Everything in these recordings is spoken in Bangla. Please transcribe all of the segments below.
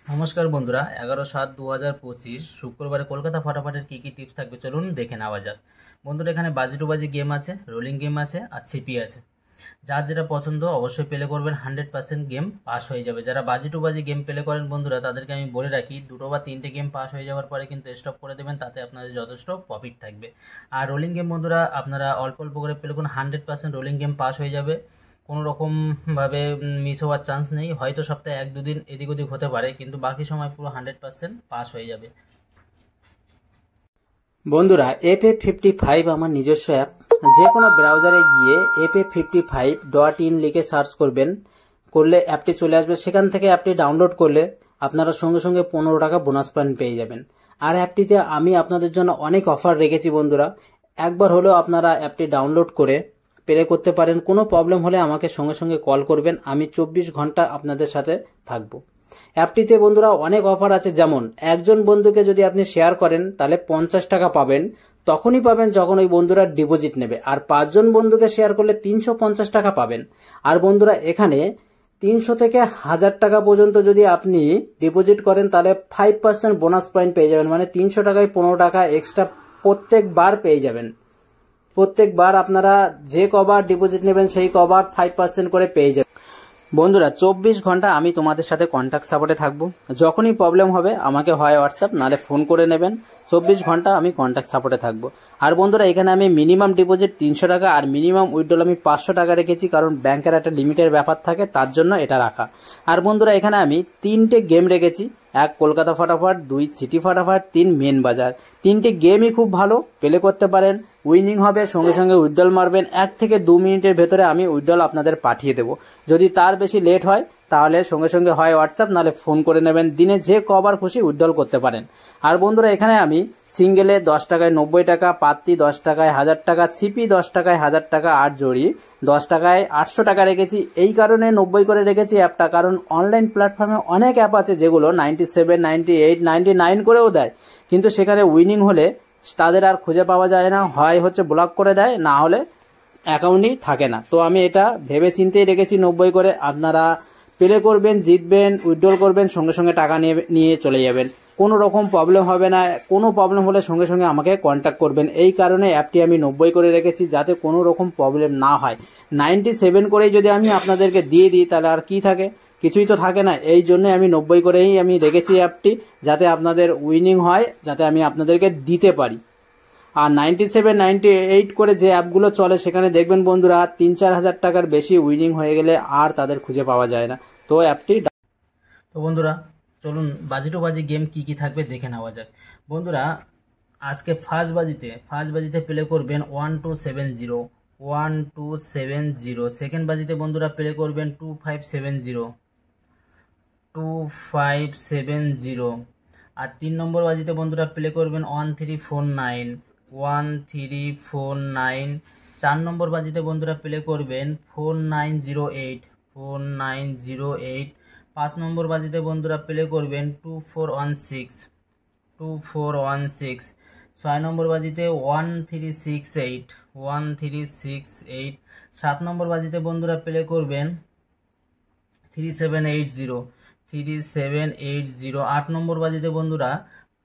নমস্কার বন্ধুরা, 11/7/2025 শুক্রবারে কলকাতা ফাটাফাটের কী কী টিপস থাকবে চলুন দেখে নেওয়া যাক। বন্ধুরা, এখানে বাজি টু বাজি গেম আছে, রোলিং গেম আছে আর ছিপি আছে। যার যেটা পছন্দ অবশ্যই প্লে করবেন, 100% গেম পাস হয়ে যাবে। যারা বাজি টু বাজি গেম প্লে করেন বন্ধুরা, তাদেরকে আমি বলে রাখি, 2 বা 3টে গেম পাস হয়ে যাওয়ার পরে কিন্তু স্টপ করে দেবেন, তাতে আপনাদের যথেষ্ট প্রফিট থাকবে। আর রোলিং গেম বন্ধুরা, আপনারা অল্প অল্প করে প্লে করুন, 100% রোলিং গেম পাস হয়ে যাবে। কোনো রকমভাবে মিস হওয়ার চান্স নেই। হয়তো সপ্তাহে 1-2 দিন এদিক ওদিক হতে পারে, কিন্তু বাকি সময় পুরো 100% পাস হয়ে যাবে। বন্ধুরা, FF55 আমার নিজস্ব অ্যাপ। যে কোনো ব্রাউজারে গিয়ে FF55.in লিখে সার্চ করবেন, করলে অ্যাপটি চলে আসবে। সেখান থেকে অ্যাপটি ডাউনলোড করলে আপনারা সঙ্গে সঙ্গে 15 টাকা বোনাস পয়েন্ট পেয়ে যাবেন। আর অ্যাপটিতে আমি আপনাদের জন্য অনেক অফার রেখেছি বন্ধুরা। একবার হলেও আপনারা অ্যাপটি ডাউনলোড করে প্লে করতে পারেন। কোনো প্রবলেম হলে আমাকে সঙ্গে সঙ্গে কল করবেন, আমি 24 ঘন্টা আপনাদের সাথে থাকবো। অ্যাপটিতে বন্ধুরা অনেক অফার আছে, যেমন একজন বন্ধুকে যদি আপনি শেয়ার করেন তাহলে 50 টাকা পাবেন, তখনই পাবেন যখন ওই বন্ধুরা ডিপোজিট নেবে। আর 5জন বন্ধুকে শেয়ার করলে 350 টাকা পাবেন। আর বন্ধুরা, এখানে 300 থেকে 1000 টাকা পর্যন্ত যদি আপনি ডিপোজিট করেন তাহলে 5% বোনাস পয়েন্ট পেয়ে যাবেন। মানে 300 টাকায় 15 টাকা এক্সট্রা প্রত্যেকবার পেয়ে যাবেন। প্রত্যেকবার আপনারা যে কবার ডিপোজিট নেবেন সেই কবার 5% করে পেয়ে যাবেন। বন্ধুরা, 24 ঘন্টা আমি তোমাদের সাথে কন্ট্যাক্ট সাপোর্টে থাকবো। যখনই প্রবলেম হবে আমাকে হয় হোয়াটসঅ্যাপ নাহলে ফোন করে নেবেন। 24 ঘন্টা আমি কন্ট্যাক্ট সাপোর্টে থাকবো। আর বন্ধুরা, এখানে আমি মিনিমাম ডিপোজিট 300 টাকা আর মিনিমাম উইথড্রল আমি 500 টাকা রেখেছি, কারণ ব্যাংকের একটা লিমিটের ব্যাপার থাকে, তার জন্য এটা রাখা। আর বন্ধুরা, এখানে আমি 3টে গেম রেখেছি, 1 কলকাতা ফাটাফাট, 2 সিটি ফাটাফাট, 3 মেন বাজার। 3টে গেমই খুব ভালো, প্লে করতে পারেন, উইনিং হবে, সঙ্গে সঙ্গে উইথড্রল মারবেন। 1 থেকে 2 মিনিটের ভেতরে আমি উইথড্রল আপনাদের পাঠিয়ে দেবো। যদি তার বেশি লেট হয় তাহলে সঙ্গে সঙ্গে হয় হোয়াটসঅ্যাপ নাহলে ফোন করে নেবেন। দিনে যে কবার খুশি উইথড্রল করতে পারেন। আর বন্ধুরা, এখানে আমি সিঙ্গেলে 10 টাকায় 90 টাকা, পাত্তি 10 টাকায় 1000 টাকা, সিপি 10 টাকায় 1000 টাকা, আর জড়ি 10 টাকায় 800 টাকা রেখেছি। এই কারণে 90 করে রেখেছি অ্যাপটা, কারণ অনলাইন প্ল্যাটফর্মে অনেক অ্যাপ আছে যেগুলো 97, 98, 99 করেও দেয়, কিন্তু সেখানে উইনিং হলে তাদের আর খুঁজে পাওয়া যায় না, হয় হচ্ছে ব্লক করে দেয়, না হলে অ্যাকাউন্টই থাকে না। তো আমি এটা ভেবে চিন্তেই রেখেছি 90 করে। আপনারা প্লে করবেন, জিতবেন, উইথড্রল করবেন, সঙ্গে সঙ্গে টাকা নিয়ে চলে যাবেন। কোনো রকম প্রবলেম হবে না। কোনো প্রবলেম হলে সঙ্গে সঙ্গে আমাকে কন্ট্যাক্ট করবেন। এই কারণে অ্যাপটি আমি 90 করে রেখেছি, যাতে কোনো রকম প্রবলেম না হয়। 97 করেই যদি আমি আপনাদেরকে দিয়ে দিই তাহলে আর কি থাকে, কিছুই তো থাকে না। এই জন্য আমি 90 করেই আমি রেখেছি অ্যাপটি, যাতে আপনাদের উইনিং হয়, যাতে আমি আপনাদেরকে দিতে পারি। আর 97, 98 করে যে অ্যাপগুলো চলে সেখানে দেখবেন বন্ধুরা 3-4 হাজার টাকার বেশি উইনিং হয়ে গেলে আর তাদের খুঁজে পাওয়া যায় না। তো অ্যাপটি তো বন্ধুরা, চলুন বাজি টু বাজি গেম কী কী থাকবে দেখে নেওয়া যাক। বন্ধুরা, আজকে ফার্স্ট বাজিতে প্লে করবেন 1270, 1270। সেকেন্ড বাজিতে বন্ধুরা প্লে করবেন 2570, 2570। আর 3 নম্বর বাজিতে বন্ধুরা প্লে করবেন 1349, 1349। 4 নম্বর বাজিতে বন্ধুরা প্লে করবেন 4908, 4908। 5 নম্বর বাজিতে বন্ধুরা প্লে করবেন 2416, 2416। 6 নম্বর বাজিতে 1368, 1368। 7 নম্বর বাজিতে বন্ধুরা প্লে করবেন 3780, 3780। 8 নম্বর বাজিতে বন্ধুরা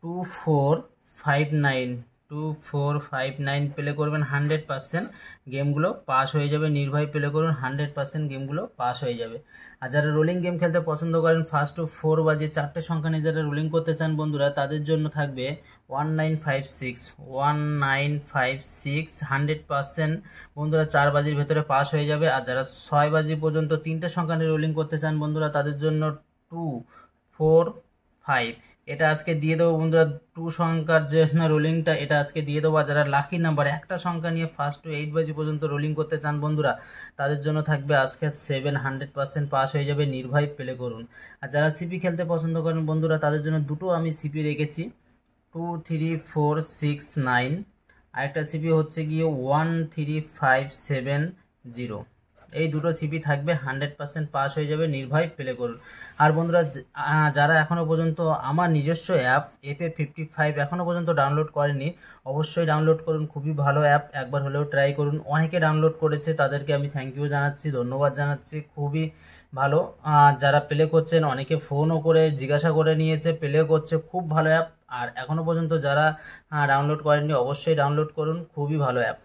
2459, 2459 প্লে করবেন। 100% গেমগুলো পাস হয়ে যাবে। নির্ভয় প্লে করুন, 100% গেমগুলো পাস হয়ে যাবে। আর যারা রোলিং গেম খেলতে পছন্দ করেন, 1 to 4 বাজে 4টে সংখ্যা নিয়ে যারা রোলিং করতে চান বন্ধুরা, তাদের জন্য থাকবে 1956, 1956। 100% বন্ধুরা 4 বাজির ভেতরে পাস হয়ে যাবে। আর যারা 6 বাজি পর্যন্ত 3টে সংখ্যা নিয়ে রোলিং করতে চান বন্ধুরা, তাদের জন্য 245। এটা আজকে দিয়ে দেবো বন্ধুরা, 2 সংখ্যার যে রোলিংটা এটা আজকে দিয়ে দেবো। আর যারা লাকি নাম্বার একটা সংখ্যা নিয়ে 1 to 8 বাজি পর্যন্ত রোলিং করতে চান বন্ধুরা, তাদের জন্য থাকবে আজকে 700% পাস হয়ে যাবে। নির্ভয় প্লে করুন। আর যারা সিপি খেলতে পছন্দ করেন বন্ধুরা, তাদের জন্য দুটো আমি সিপি রেখেছি, 23469। আরেকটা সিপি হচ্ছে গিয়ে 13570। এই দুটো সিপি থাকবে, 100% পাস হয়ে যাবে। নির্ভয় প্লে করুন। আর বন্ধুরা, যারা এখনও পর্যন্ত আমার নিজস্ব অ্যাপ FF55 এখনও পর্যন্ত ডাউনলোড করেনি, অবশ্যই ডাউনলোড করুন। খুবই ভালো অ্যাপ, একবার হলেও ট্রাই করুন। অনেকে ডাউনলোড করেছে, তাদেরকে আমি থ্যাংক ইউ জানাচ্ছি, ধন্যবাদ জানাচ্ছি। খুবই ভালো। যারা প্লে করছেন অনেকে ফোনও করে জিজ্ঞাসা করে নিয়েছে, প্লে করছে, খুব ভালো অ্যাপ। আর এখনও পর্যন্ত যারা ডাউনলোড করেননি অবশ্যই ডাউনলোড করুন, খুবই ভালো অ্যাপ।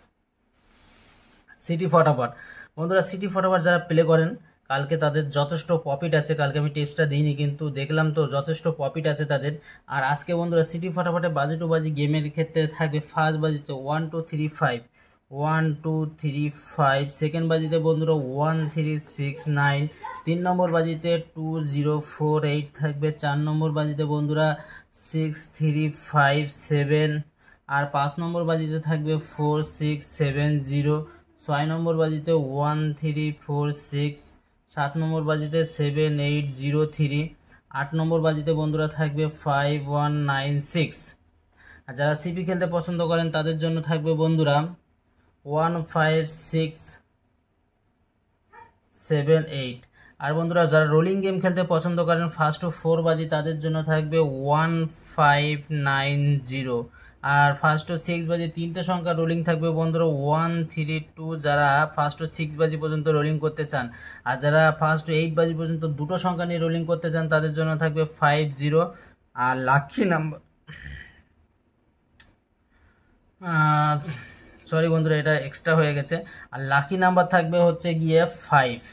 সিটি ফটাফট বন্ধুরা, সিটি ফটাফট যারা প্লে করেন কালকে তাদের যথেষ্ট প্রফিট আছে। কালকে আমি টিপসটা দিইনি কিন্তু দেখলাম তো যথেষ্ট প্রফিট আছে তাদের। আর আজকে বন্ধুরা সিটি ফটাফটে বাজি টু বাজি গেমের ক্ষেত্রে থাকবে ফার্স্ট বাজিতে 1 2 3 5, 1 2 3 5, সেকেন্ড বাজিতে বন্ধুরা 1 3 6 9, 3 নম্বর বাজিতে 2 0 4 8 থাকবে, 4 নম্বর বাজিতে বন্ধুরা 6 3 5 7, আর 5 নম্বর বাজিতে থাকবে 4 6 7 0, 6 নম্বর বাজিতে 1 3 4 6, 7 নম্বর বাজিতে 7 8 0 3, 8 নম্বর বাজিতে বন্ধুরা থাকবে 5 1 9 6। আর যারা সিপি খেলতে পছন্দ করেন তাদের জন্য থাকবে বন্ধুরা 1 5 6 7 8। আর বন্ধুরা যারা রোলিং গেম খেলতে পছন্দ করেন ফার্স্ট টু 4 বাজি তাদের জন্য থাকবে 1 5 9 0। আর ফার্স্ট টু 6 বাজি তিনটে সংখ্যা রোলিং থাকবে বন্ধুরা 1 3 2, যারা ফার্স্ট টু 6 বাজি পর্যন্ত রোলিং করতে চান। আর যারা ফার্স্ট টু 8 বাজি পর্যন্ত দুটো সংখ্যা নিয়ে রোলিং করতে চান তাদের জন্য থাকবে 5 0। আর লাকি নাম্বার, সরি বন্ধুরা এটা এক্সট্রা হয়ে গেছে। আর লাকি নাম্বার থাকবে হচ্ছে গিয়ে 5,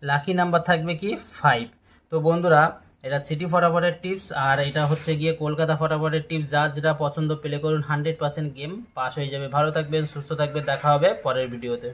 লাকি নাম্বার থাকবে কি 5। তো বন্ধুরা এটা সিটি ফটাফটের টিপস, আর এটা হচ্ছে গিয়ে কলকাতা ফটাফটের টিপস। যার যেটা পছন্দ প্লে করুন, 100% গেম পাস হয়ে যাবে। ভালো থাকবেন, সুস্থ থাকবেন, দেখা হবে পরের ভিডিওতে।